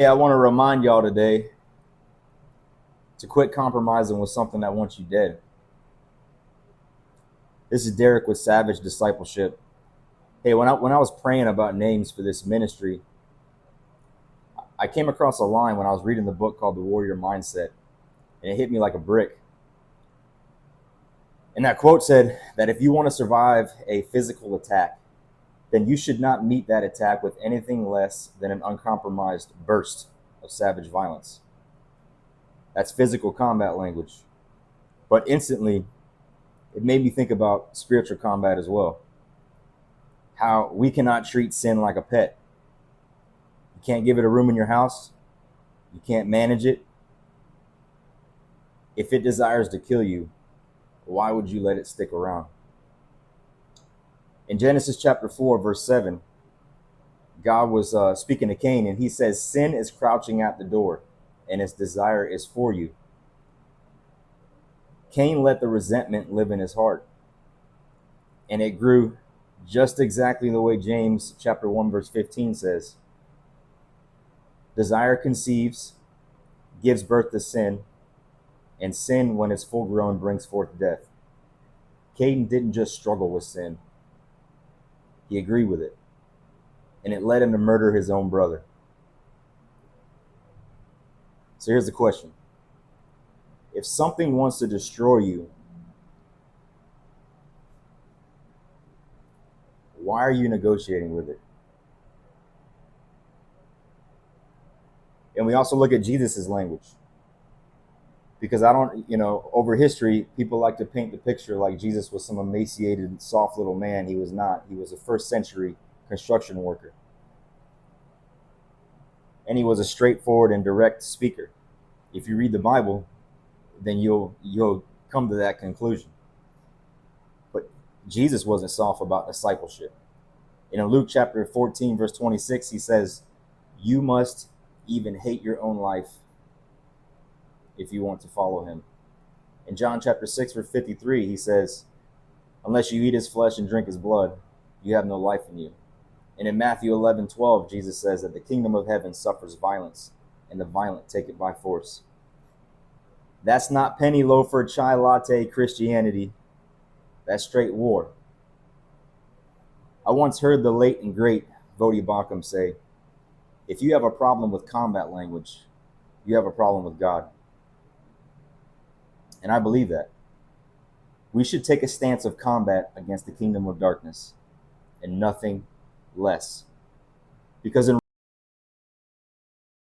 Hey, I want to remind y'all today to quit compromising with something that wants you dead. This is Derek with Savage Discipleship. Hey, when I was praying about names for this ministry, I came across a line when I was reading the book called The Warrior Mindset, and it hit me like a brick. And that quote said that if you want to survive a physical attack, then you should not meet that attack with anything less than an uncompromised burst of savage violence. That's physical combat language. But instantly, it made me think about spiritual combat as well. How we cannot treat sin like a pet. You can't give it a room in your house. You can't manage it. If it desires to kill you, why would you let it stick around? In Genesis chapter 4, verse 7, God was speaking to Cain, and he says, sin is crouching at the door, and its desire is for you. Cain let the resentment live in his heart, and it grew just exactly the way James chapter 1, verse 15 says. Desire conceives, gives birth to sin, and sin, when it's full grown, brings forth death. Cain didn't just struggle with sin. He agreed with it, and it led him to murder his own brother. So here's the question. If something wants to destroy you, why are you negotiating with it? And we also look at Jesus's language. Because over history, people like to paint the picture like Jesus was some emaciated, soft little man. He was not. He was a first century construction worker. And he was a straightforward and direct speaker. If you read the Bible, then you'll come to that conclusion. But Jesus wasn't soft about discipleship. In Luke chapter 14, verse 26, he says, you must even hate your own life if you want to follow him. In John chapter 6, verse 53, he says, unless you eat his flesh and drink his blood, you have no life in you. And in Matthew 11:12, Jesus says that the kingdom of heaven suffers violence, and the violent take it by force. That's not penny loafer, chai latte Christianity. That's straight war. I once heard the late and great Vodi Bakum say, if you have a problem with combat language, you have a problem with God. And I believe that. We should take a stance of combat against the kingdom of darkness and nothing less. Because in